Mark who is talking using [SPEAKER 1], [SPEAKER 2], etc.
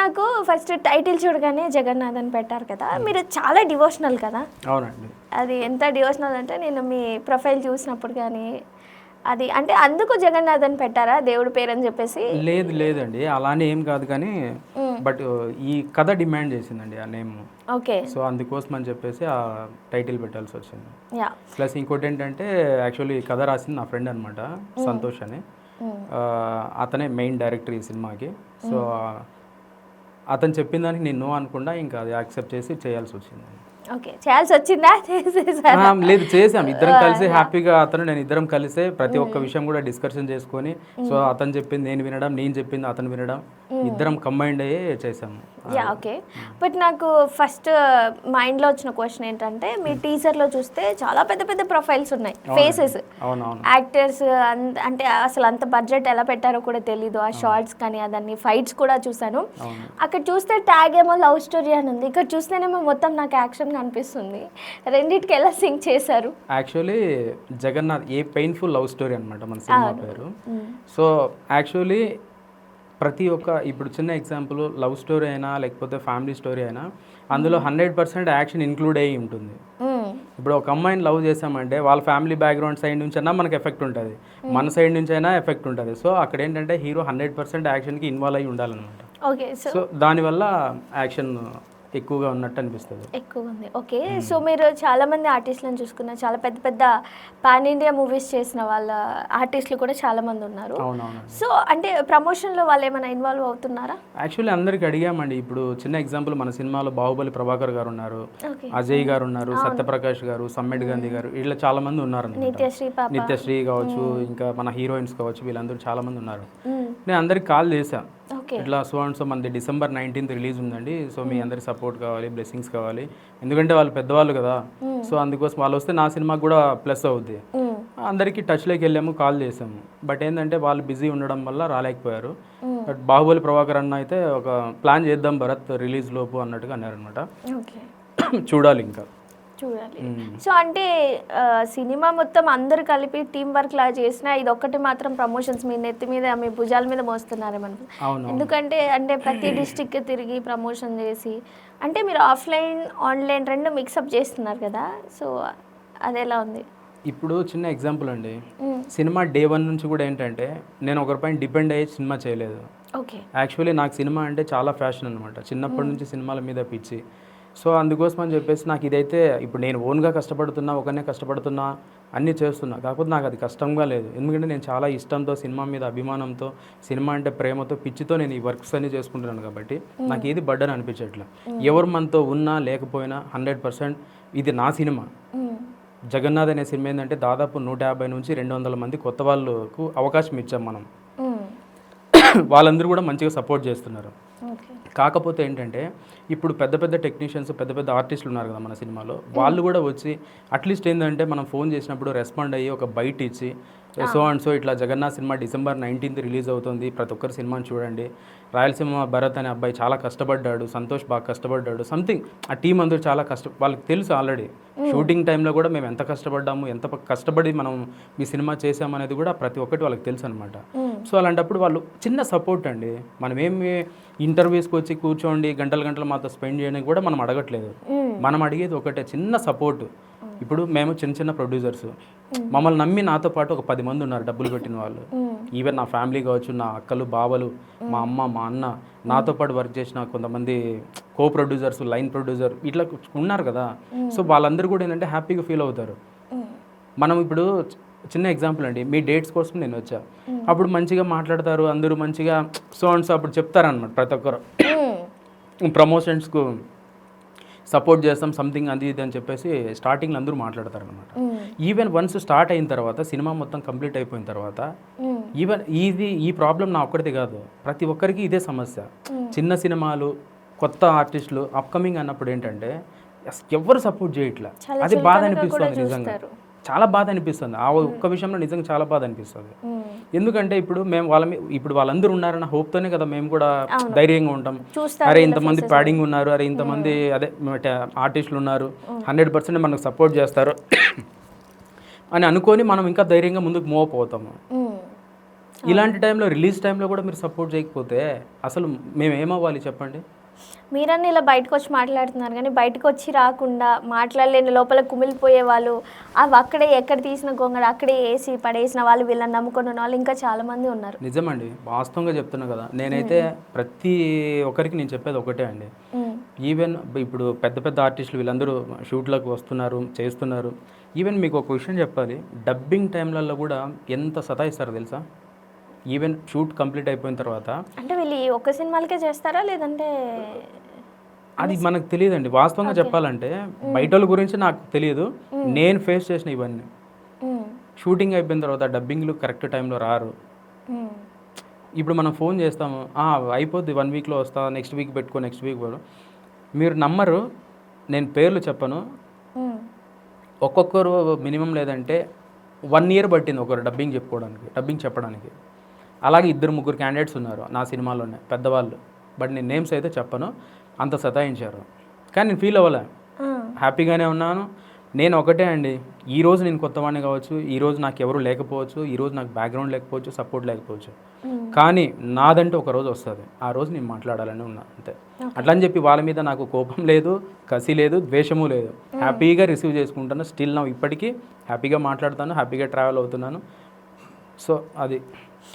[SPEAKER 1] నాకు first title చూడగానే జగన్నాథ్ అని పెట్టారు కదా, మీరు చాలా డివోషనల్ కదా.
[SPEAKER 2] అవునండి.
[SPEAKER 1] అది ఎంత డివోషనల్ అంటే నేను మీ ప్రొఫైల్ చూసినప్పుడు కానీ అది అంటే అందుకు జగన్నాథ్ అని పెట్టారా దేవుడి పేరు అని చెప్పేసి?
[SPEAKER 2] లేదండి, అలానే ఏం కాదు కానీ బట్ ఈ కథ డిమాండ్ చేసిందండి ఆ నేమ్.
[SPEAKER 1] ఓకే.
[SPEAKER 2] సో అందుకోసం అని చెప్పేసి ఆ టైటిల్ పెట్టాల్సి వచ్చింది.
[SPEAKER 1] యా.
[SPEAKER 2] ప్లస్ ఇంకోటి ఏంటంటే యాక్చువల్లీ కథ రాసింది నా ఫ్రెండ్ అనమాట, సంతోష్ అని. అతనే మెయిన్ డైరెక్టర్ ఈ సినిమాకి. సో అతను చెప్పిన దానికి నేను నో అనుకుండా ఇంకా అది యాక్సెప్ట్ చేసి చేయాల్సి వచ్చింది.
[SPEAKER 1] ఓకే, చేయాల్సి వచ్చిందా?
[SPEAKER 2] లేదు, చేసాం ఇద్దరం కలిసి హ్యాపీగా. నేను ఇద్దరం కలిసే ప్రతి ఒక్క విషయం కూడా డిస్కషన్ చేసుకొని, సో అతను చెప్పింది నేను వినడం, నేను చెప్పింది అతను వినడం, ఇద్దరం కంబైండ్ అయ్యే చేసాము.
[SPEAKER 1] యా. ఓకే. బట్ నాకు ఫస్ట్ మైండ్లో వచ్చిన క్వశ్చన్ ఏంటంటే, మీ టీజర్లో చూస్తే చాలా పెద్ద పెద్ద ప్రొఫైల్స్ ఉన్నాయి, ఫేసెస్, యాక్టర్స్. అంటే అసలు అంత బడ్జెట్ ఎలా పెట్టారో కూడా తెలీదు. ఆ షార్ట్స్ కానీ అదన్నీ ఫైట్స్ కూడా చూసాను. అక్కడ చూస్తే ట్యాగ్ ఏమో లవ్ స్టోరీ అని ఉంది, ఇక్కడ చూస్తేనేమో మొత్తం నాకు యాక్షన్ అనిపిస్తుంది. రెండింటికి ఎలా సింక్ చేశారు?
[SPEAKER 2] Actually Jagannath a painful love story అనమాట మన సినిమా పేరు. సో యాక్చువల్లీ ప్రతి ఒక్క ఇప్పుడు చిన్న ఎగ్జాంపుల్ లవ్ స్టోరీ అయినా లేకపోతే ఫ్యామిలీ స్టోరీ అయినా అందులో 100% యాక్షన్ ఇంక్లూడ్ అయ్యి ఉంటుంది. ఇప్పుడు ఒక అమ్మాయిని లవ్ చేసామంటే వాళ్ళ ఫ్యామిలీ బ్యాక్గ్రౌండ్ సైడ్ నుంచి అయినా మనకు ఎఫెక్ట్ ఉంటుంది, మన సైడ్ నుంచి అయినా ఎఫెక్ట్ ఉంటుంది. సో అక్కడ ఏంటంటే హీరో 100% యాక్షన్కి ఇన్వాల్వ్ అయ్యి ఉండాలన్నమాట.
[SPEAKER 1] ఓకే.
[SPEAKER 2] సో దానివల్ల యాక్షన్ ఎక్కువగా ఉన్నట్టు అనిపిస్తుంది.
[SPEAKER 1] ఎక్కువ ఉంది. ఓకే. సో మీరు చాలా మంది ఆర్టిస్టులను చూసుకున్నారు, చాలా పెద్ద పెద్ద పాన్ ఇండియా మూవీస్ చేసిన వాళ్ళ ఆర్టిస్టులు కూడా చాలా మంది ఉన్నారు. సో అంటే ప్రమోషన్లో వాళ్ళు ఏమైనా ఇన్వాల్వ్ అవుతున్నారా?
[SPEAKER 2] యాక్చువల్లీ అందరికి అడిగామండి. ఇప్పుడు చిన్న ఎగ్జాంపుల్ మన సినిమాలో బాహుబలి ప్రభాకర్ గారు ఉన్నారు, అజయ్ గారు ఉన్నారు, సత్యప్రకాష్ గారు, సమ్మెడ్ గాంధీ గారు, వీళ్ళ చాలా మంది ఉన్నారు. నిత్యశ్రీ కావచ్చు, ఇంకా మన హీరోయిన్స్ కావచ్చు, వీళ్ళందరూ చాలా మంది ఉన్నారు. నేను అందరికి కాల్ చేశాను, ఇట్లా సో అండ్ సో మనది December 19th రిలీజ్ ఉందండి, సో మీ అందరి సపోర్ట్ కావాలి, బ్లెస్సింగ్స్ కావాలి, ఎందుకంటే వాళ్ళు పెద్దవాళ్ళు కదా. సో అందుకోసం వాళ్ళు వస్తే నా సినిమాకి కూడా ప్లస్ అవుద్ది. అందరికీ టచ్లోకి వెళ్ళాము, కాల్ చేసాము. బట్ ఏంటంటే వాళ్ళు బిజీ ఉండడం వల్ల రాలేకపోయారు. బట్ బాహుబలి ప్రభాకర్ అన్న అయితే ఒక ప్లాన్ చేద్దాం భరత్ రిలీజ్ లోపు అన్నట్టుగా అన్నారనమాట. చూడాలి ఇంకా.
[SPEAKER 1] సో అంటే సినిమా మొత్తం అందరు కలిపి టీం వర్క్ లా చేసినా ఇది ఒక్కటి మాత్రం ప్రమోషన్స్ మీ నెత్తి మీద మీ భుజాల మీద మోస్తున్నారేమనుకో. ఎందుకంటే ప్రతి డిస్ట్రిక్ట్ తిరిగి ప్రమోషన్ చేసి అంటే మీరు ఆఫ్లైన్ ఆన్లైన్ రెండు మిక్సప్ చేస్తున్నారు కదా, సో అది ఎలా ఉంది?
[SPEAKER 2] ఇప్పుడు చిన్న ఎగ్జాంపుల్ అండి, సినిమా డే 1 నుంచి కూడా ఏంటంటే నేను ఒకరిపైన డిపెండ్ అయ్యి సినిమా చేయలేదు. యాక్చువల్లీ నాకు సినిమా అంటే చాలా ఫ్యాషన్ అనమాట, చిన్నప్పటి నుంచి సినిమాల మీద పిచ్చి. సో అందుకోసం అని చెప్పేసి నాకు ఇదైతే ఇప్పుడు నేను ఓన్గా కష్టపడుతున్నా, ఒకనే కష్టపడుతున్నా, అన్నీ చేస్తున్నా, కాకపోతే నాకు అది కష్టంగా లేదు. ఎందుకంటే నేను చాలా ఇష్టంతో, సినిమా మీద అభిమానంతో, సినిమా అంటే ప్రేమతో, పిచ్చితో నేను ఈ వర్క్స్ అన్నీ చేసుకుంటున్నాను. కాబట్టి నాకు ఏది బర్డన్ అనిపించట్లేదు. ఎవరు మనతో ఉన్నా లేకపోయినా 100% ఇది నా సినిమా. జగన్నాథ్ అనే సినిమా ఏంటంటే దాదాపు 150 నుంచి 200 మంది కొత్త వాళ్ళకు అవకాశం ఇచ్చాం మనం. వాళ్ళందరూ కూడా మంచిగా సపోర్ట్ చేస్తున్నారు. కాకపోతే ఏంటంటే ఇప్పుడు పెద్ద పెద్ద టెక్నీషియన్స్, పెద్ద పెద్ద ఆర్టిస్టులు ఉన్నారు కదా మన సినిమాలో, వాళ్ళు కూడా వచ్చి అట్లీస్ట్ ఏంటంటే మనం ఫోన్ చేసినప్పుడు రెస్పాండ్ అయ్యి ఒక బైట్ ఇచ్చి సో అండ్ సో ఇట్లా Jagannadh cinema December 19th release అవుతుంది, ప్రతి ఒక్కరు సినిమాని చూడండి, రాయలసీమ భరత్ అనే అబ్బాయి చాలా కష్టపడ్డాడు, సంతోష్ బాగా కష్టపడ్డాడు, సంథింగ్ ఆ టీం అందరూ చాలా వాళ్ళకి తెలుసు ఆల్రెడీ. షూటింగ్ టైంలో కూడా మేము ఎంత కష్టపడ్డాము, ఎంత కష్టపడి మనం మీ సినిమా చేసామనేది కూడా ప్రతి ఒక్కటి వాళ్ళకి తెలుసు అనమాట. సో అలాంటప్పుడు వాళ్ళు చిన్న సపోర్ట్ అండి, మనం ఏమి ఇంటర్వ్యూస్కి వచ్చి కూర్చోండి గంటలు గంటలు మాతో స్పెండ్ చేయడానికి కూడా మనం అడగట్లేదు. మనం అడిగేది ఒకటే, చిన్న సపోర్ట్. ఇప్పుడు మేము చిన్న చిన్న ప్రొడ్యూసర్స్, మమ్మల్ని నమ్మి నాతో పాటు ఒక 10 మంది ఉన్నారు డబ్బులు పెట్టిన వాళ్ళు. ఈవెన్ నా ఫ్యామిలీ కావచ్చు, నా అక్కలు, బావలు, మా అమ్మ, మా అన్న, నాతో పాటు వర్క్ చేసిన కొంతమంది కో ప్రొడ్యూసర్స్, లైన్ ప్రొడ్యూసర్ ఇట్లా ఉన్నారు కదా. సో వాళ్ళందరూ కూడా ఏంటంటే హ్యాపీగా ఫీల్ అవుతారు. మనం ఇప్పుడు చిన్న ఎగ్జాంపుల్ అండి, మీ డేట్స్ కోసం నేను వచ్చా, అప్పుడు మంచిగా మాట్లాడతారు అందరూ, మంచిగా సో అండ్ సో అప్పుడు చెప్తారనమాట ప్రతి ఒక్కరు. ప్రమోషన్స్కు సపోర్ట్ చేస్తాం సంథింగ్ అది ఇది అని చెప్పేసి స్టార్టింగ్లో అందరూ మాట్లాడతారనమాట. ఈవెన్ వన్స్ స్టార్ట్ అయిన తర్వాత, సినిమా మొత్తం కంప్లీట్ అయిపోయిన తర్వాత, ఈవెన్ ఈ ప్రాబ్లం నా ఒక్కడిది కాదు, ప్రతి ఒక్కరికి ఇదే సమస్య. చిన్న సినిమాలు, కొత్త ఆర్టిస్టులు అప్కమింగ్ అన్నప్పుడు ఏంటంటే ఎవరు సపోర్ట్ చేయట్లా, అది బాధ అనిపిస్తుంది. నిజంగా చాలా బాధ అనిపిస్తుంది. ఆ ఒక్క విషయంలో నిజంగా చాలా బాధ అనిపిస్తుంది. ఎందుకంటే ఇప్పుడు మేము ఇప్పుడు వాళ్ళందరూ ఉన్నారన్న హోప్తోనే కదా మేము కూడా ధైర్యంగా ఉంటాం. అరే ఇంతమంది ప్యాడింగ్ ఉన్నారు, అరే ఇంతమంది అదే ఆర్టిస్టులు ఉన్నారు, 100% మనకు సపోర్ట్ చేస్తారు అని అనుకొని మనం ఇంకా ధైర్యంగా ముందుకు మూవ్ అవుతాము. ఇలాంటి టైంలో రిలీజ్ టైంలో కూడా మీరు సపోర్ట్ చేయకపోతే అసలు మేము ఏమవ్వాలి చెప్పండి?
[SPEAKER 1] మీరన్నీ ఇలా బయటకు వచ్చి మాట్లాడుతున్నారు కానీ బయటకు వచ్చి రాకుండా మాట్లాడలేని లోపల కుమిలిపోయే వాళ్ళు, అవి అక్కడే ఎక్కడ తీసిన గొంగడ అక్కడే వేసి పడేసిన వాళ్ళు, వీళ్ళని నమ్ముకున్న వాళ్ళు ఇంకా చాలామంది ఉన్నారు.
[SPEAKER 2] నిజమండి, వాస్తవంగా చెప్తున్నా కదా. నేనైతే ప్రతి ఒక్కరికి నేను చెప్పేది ఒకటే అండి. ఈవెన్ ఇప్పుడు పెద్ద పెద్ద ఆర్టిస్టులు వీళ్ళందరూ షూట్లకు వస్తున్నారు, చేస్తున్నారు. ఈవెన్ మీకు ఒక విషయం చెప్పాలి, డబ్బింగ్ టైంలలో కూడా ఎంత సతాయిస్తారో తెలుసా? ఈవెన్ షూట్ కంప్లీట్ అయిపోయిన తర్వాత
[SPEAKER 1] అంటే వీళ్ళు ఈ ఒక్క సినిమాలకే చేస్తారా లేదంటే?
[SPEAKER 2] అది మనకు తెలియదండి. వాస్తవంగా చెప్పాలంటే బయట వాళ్ళ గురించి నాకు తెలియదు, నేను ఫేస్ చేసిన ఇవన్నీ. షూటింగ్ అయిపోయిన తర్వాత డబ్బింగ్లు కరెక్ట్ టైంలో రారు. ఇప్పుడు మనం ఫోన్ చేస్తాము, అయిపోద్ది 1 వీక్లో వస్తా, నెక్స్ట్ వీక్ పెట్టుకో, నెక్స్ట్ వీక్ పోదు. మీరు నమ్మరు, నేను పేర్లు చెప్పను, ఒక్కొక్కరు మినిమం లేదంటే 1 ఇయర్ పట్టింది ఒకరు డబ్బింగ్ చెప్పడానికి. అలాగే 2-3 క్యాండిడేట్స్ ఉన్నారు నా సినిమాలోనే పెద్దవాళ్ళు, బట్ నేను నేమ్స్ అయితే చెప్పను. అంత సతాయించారు, కానీ నేను ఫీల్ అవ్వలే, హ్యాపీగానే ఉన్నాను. నేను ఒకటే అండి, ఈరోజు నేను కొత్తవాడిని కావచ్చు, ఈరోజు నాకు ఎవరు లేకపోవచ్చు, ఈరోజు నాకు బ్యాక్గ్రౌండ్ లేకపోవచ్చు, సపోర్ట్ లేకపోవచ్చు, కానీ నాదంటే ఒక రోజు వస్తుంది, ఆ రోజు నేను మాట్లాడాలని ఉన్నా అంతే. అట్లా అని చెప్పి వాళ్ళ మీద నాకు కోపం లేదు, కసి లేదు, ద్వేషము లేదు. హ్యాపీగా రిసీవ్ చేసుకుంటాను. స్టిల్ నా ఇప్పటికీ హ్యాపీగా మాట్లాడుతాను, హ్యాపీగా ట్రావెల్ అవుతున్నాను. సో అది